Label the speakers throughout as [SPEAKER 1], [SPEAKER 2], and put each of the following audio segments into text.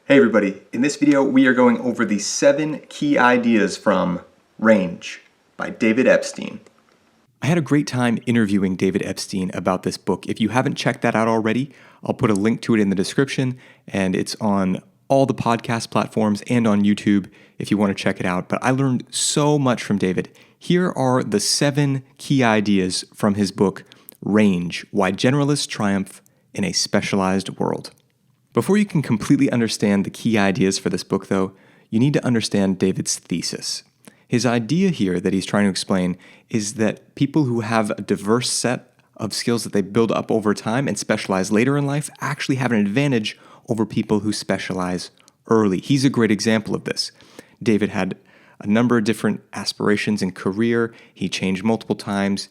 [SPEAKER 1] Hey everybody, in this video we are going over the 7 key ideas from Range by David Epstein. I had a great time interviewing David Epstein about this book. If you haven't checked that out already, I'll put a link to it in the description, and it's on all the podcast platforms and on YouTube if you want to check it out. But I learned so much from David. Here are the 7 key ideas from his book, Range: Why Generalists Triumph in a Specialized World. Before you can completely understand the key ideas for this book, though, you need to understand David's thesis. His idea here that he's trying to explain is that people who have a diverse set of skills that they build up over time and specialize later in life actually have an advantage over people who specialize early. He's a great example of this. David had a number of different aspirations in career. He changed multiple times.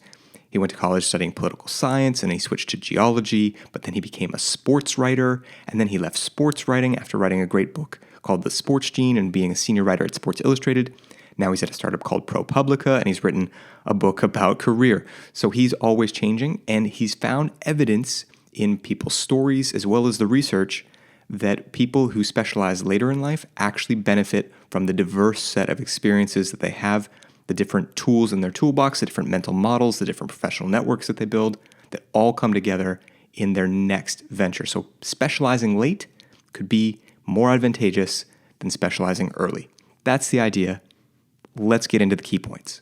[SPEAKER 1] He went to college studying political science, and he switched to geology, but then he became a sports writer, and then he left sports writing after writing a great book called The Sports Gene and being a senior writer at Sports Illustrated. Now he's at a startup called ProPublica, and he's written a book about career. So he's always changing, and he's found evidence in people's stories as well as the research that people who specialize later in life actually benefit from the diverse set of experiences that they have, the different tools in their toolbox, the different mental models, the different professional networks that they build, that all come together in their next venture. So specializing late could be more advantageous than specializing early. That's the idea. Let's get into the key points.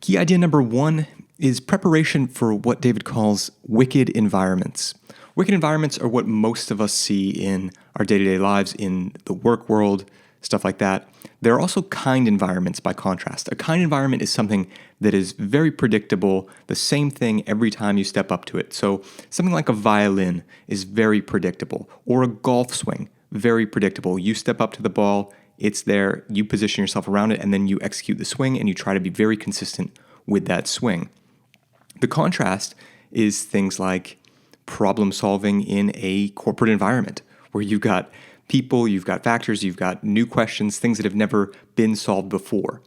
[SPEAKER 1] Key idea number 1 is preparation for what David calls wicked environments. Wicked environments are what most of us see in our day-to-day lives, in the work world, stuff like that. There are also kind environments by contrast. A kind environment is something that is very predictable, the same thing every time you step up to it. So something like a violin is very predictable, or a golf swing, very predictable. You step up to the ball, it's there, you position yourself around it, and then you execute the swing, and you try to be very consistent with that swing. The contrast is things like problem solving in a corporate environment, where you've got people, you've got factors, you've got new questions, things that have never been solved before.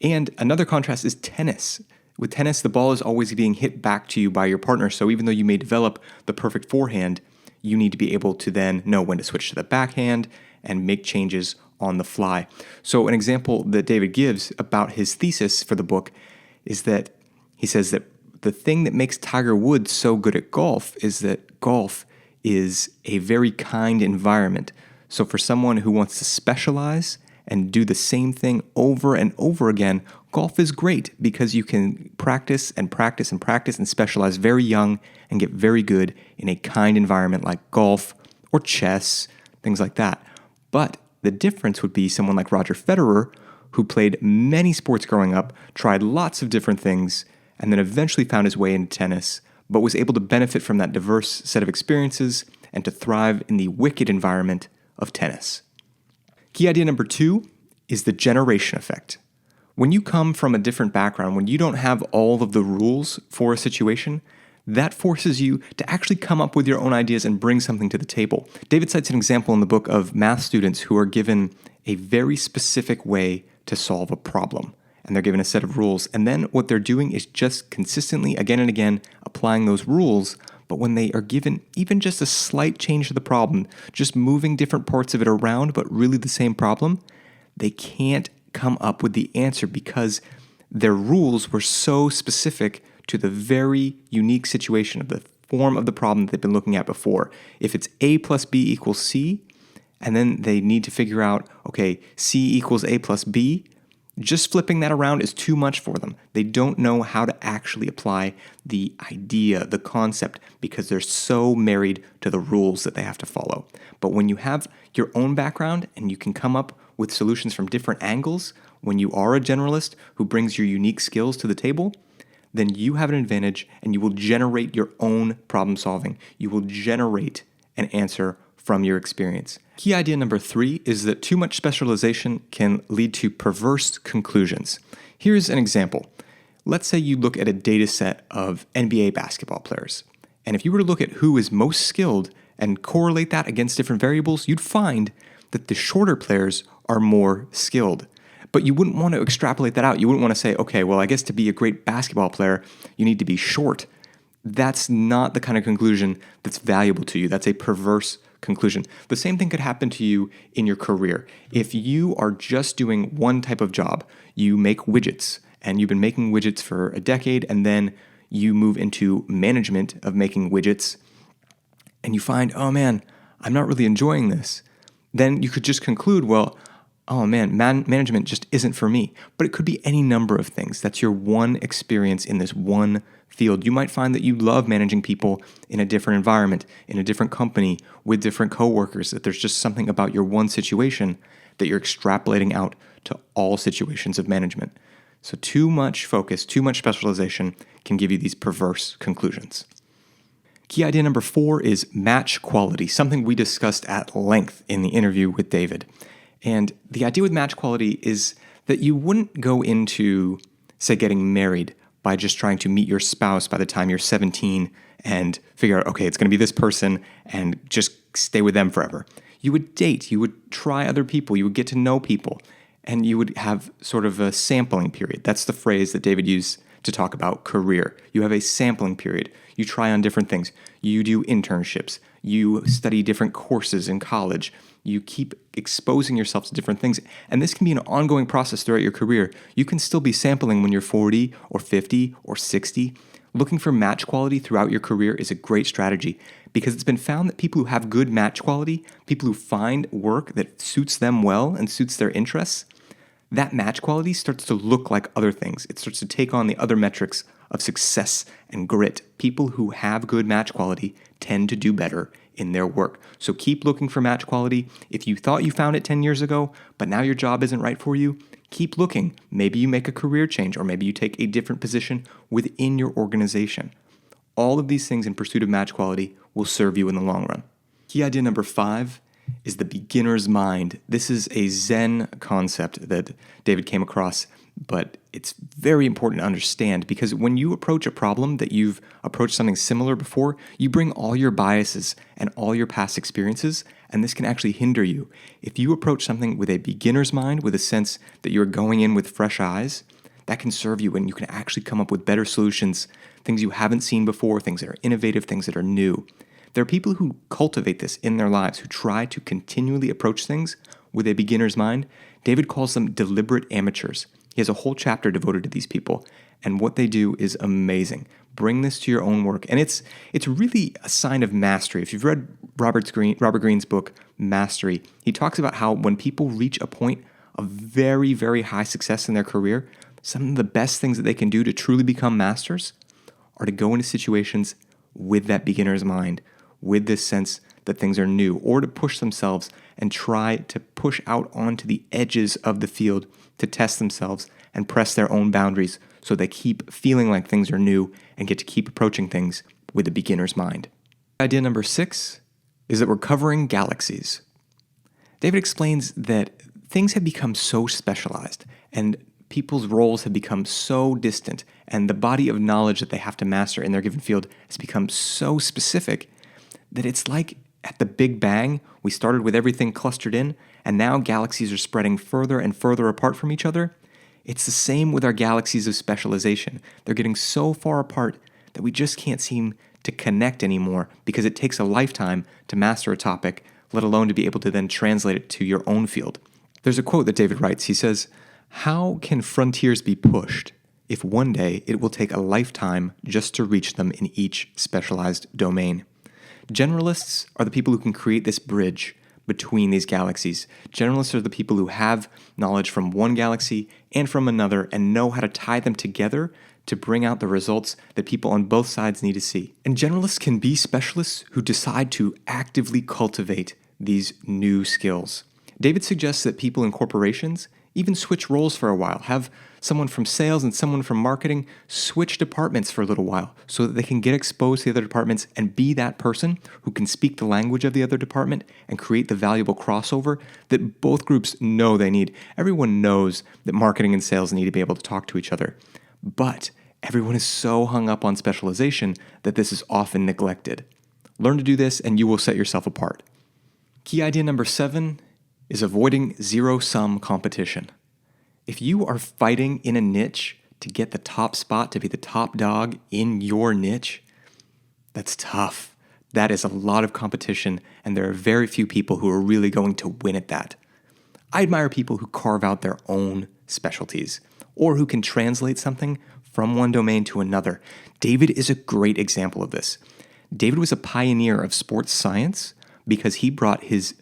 [SPEAKER 1] And another contrast is tennis. With tennis, the ball is always being hit back to you by your partner, so even though you may develop the perfect forehand, you need to be able to then know when to switch to the backhand and make changes on the fly. So an example that David gives about his thesis for the book is that he says that the thing that makes Tiger Woods so good at golf is that golf is a very kind environment. So for someone who wants to specialize and do the same thing over and over again, golf is great because you can practice and practice and practice and specialize very young and get very good in a kind environment like golf or chess, things like that. But the difference would be someone like Roger Federer, who played many sports growing up, tried lots of different things, and then eventually found his way into tennis, but was able to benefit from that diverse set of experiences and to thrive in the wicked environment of tennis. Key idea number 2 is the generation effect. When you come from a different background, when you don't have all of the rules for a situation, that forces you to actually come up with your own ideas and bring something to the table. David cites an example in the book of math students who are given a very specific way to solve a problem. And they're given a set of rules. And then what they're doing is just consistently, again and again, applying those rules. But when they are given even just a slight change to the problem, just moving different parts of it around, but really the same problem, they can't come up with the answer because their rules were so specific to the very unique situation of the form of the problem that they've been looking at before. If it's A plus B equals C, and then they need to figure out, okay, C equals A plus B, just flipping that around is too much for them. They don't know how to actually apply the idea, the concept, because they're so married to the rules that they have to follow. But when you have your own background and you can come up with solutions from different angles, when you are a generalist who brings your unique skills to the table, then you have an advantage and you will generate your own problem solving. You will generate an answer from your experience. Key idea number 3 is that too much specialization can lead to perverse conclusions. Here's an example. Let's say you look at a data set of NBA basketball players. And if you were to look at who is most skilled and correlate that against different variables, you'd find that the shorter players are more skilled. But you wouldn't want to extrapolate that out. You wouldn't want to say, okay, well, I guess to be a great basketball player, you need to be short. That's not the kind of conclusion that's valuable to you. That's a perverse conclusion. The same thing could happen to you in your career. If you are just doing one type of job, you make widgets, and you've been making widgets for a decade, and then you move into management of making widgets, and you find, oh man, I'm not really enjoying this. Then you could just conclude, well, oh man, management just isn't for me. But it could be any number of things. That's your one experience in this one field. You might find that you love managing people in a different environment, in a different company, with different coworkers, that there's just something about your one situation that you're extrapolating out to all situations of management. So too much focus, too much specialization can give you these perverse conclusions. Key idea number 4 is match quality, something we discussed at length in the interview with David. And the idea with match quality is that you wouldn't go into, say, getting married by just trying to meet your spouse by the time you're 17 and figure out, okay, it's going to be this person and just stay with them forever. You would date, you would try other people, you would get to know people, and you would have sort of a sampling period. That's the phrase that David used to talk about career. You have a sampling period. You try on different things. You do internships. You study different courses in college. You keep exposing yourself to different things. And this can be an ongoing process throughout your career. You can still be sampling when you're 40 or 50 or 60. Looking for match quality throughout your career is a great strategy because it's been found that people who have good match quality, people who find work that suits them well and suits their interests, that match quality starts to look like other things. It starts to take on the other metrics of success and grit. People who have good match quality tend to do better in their work. So keep looking for match quality. If you thought you found it 10 years ago, but now your job isn't right for you, keep looking. Maybe you make a career change, or maybe you take a different position within your organization. All of these things in pursuit of match quality will serve you in the long run. Key idea number 5 is the beginner's mind. This is a Zen concept that David came across, but it's very important to understand because when you approach a problem that you've approached something similar before, you bring all your biases and all your past experiences, and this can actually hinder you. If you approach something with a beginner's mind, with a sense that you're going in with fresh eyes, that can serve you and you can actually come up with better solutions, things you haven't seen before, things that are innovative, things that are new. There are people who cultivate this in their lives, who try to continually approach things with a beginner's mind. David calls them deliberate amateurs. He has a whole chapter devoted to these people, and what they do is amazing. Bring this to your own work, and it's really a sign of mastery. If you've read Robert Greene's book, Mastery, he talks about how when people reach a point of very, very high success in their career, some of the best things that they can do to truly become masters are to go into situations with that beginner's mind, with this sense that things are new, or to push themselves and try to push out onto the edges of the field to test themselves and press their own boundaries so they keep feeling like things are new and get to keep approaching things with a beginner's mind. Idea number 6 is that we're covering galaxies. David explains that things have become so specialized and people's roles have become so distant and the body of knowledge that they have to master in their given field has become so specific that it's like at the Big Bang, we started with everything clustered in, and now galaxies are spreading further and further apart from each other. It's the same with our galaxies of specialization. They're getting so far apart that we just can't seem to connect anymore because it takes a lifetime to master a topic, let alone to be able to then translate it to your own field. There's a quote that David writes. He says, "How can frontiers be pushed if one day it will take a lifetime just to reach them in each specialized domain?" Generalists are the people who can create this bridge between these galaxies. Generalists are the people who have knowledge from one galaxy and from another and know how to tie them together to bring out the results that people on both sides need to see. And generalists can be specialists who decide to actively cultivate these new skills. David suggests that people in corporations even switch roles for a while, have someone from sales and someone from marketing switch departments for a little while so that they can get exposed to the other departments and be that person who can speak the language of the other department and create the valuable crossover that both groups know they need. Everyone knows that marketing and sales need to be able to talk to each other, but everyone is so hung up on specialization that this is often neglected. Learn to do this and you will set yourself apart. Key idea number 7 is avoiding zero-sum competition. If you are fighting in a niche to get the top spot, to be the top dog in your niche, that's tough. That is a lot of competition, and there are very few people who are really going to win at that. I admire people who carve out their own specialties, or who can translate something from one domain to another. David is a great example of this. David was a pioneer of sports science because he brought his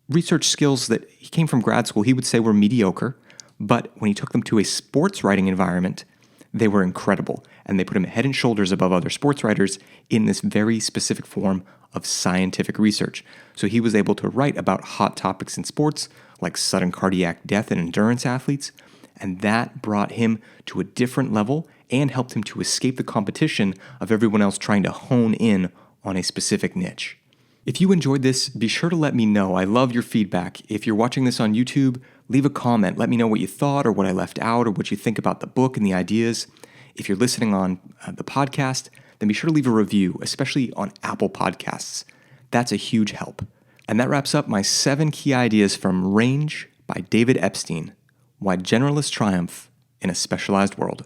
[SPEAKER 1] research skills that he came from grad school, he would say were mediocre, but when he took them to a sports writing environment, they were incredible, and they put him head and shoulders above other sports writers in this very specific form of scientific research. So he was able to write about hot topics in sports, like sudden cardiac death in endurance athletes, and that brought him to a different level and helped him to escape the competition of everyone else trying to hone in on a specific niche. If you enjoyed this, be sure to let me know. I love your feedback. If you're watching this on YouTube, leave a comment. Let me know what you thought or what I left out or what you think about the book and the ideas. If you're listening on the podcast, then be sure to leave a review, especially on Apple Podcasts. That's a huge help. And that wraps up my 7 key ideas from Range by David Epstein, Why Generalists Triumph in a Specialized World.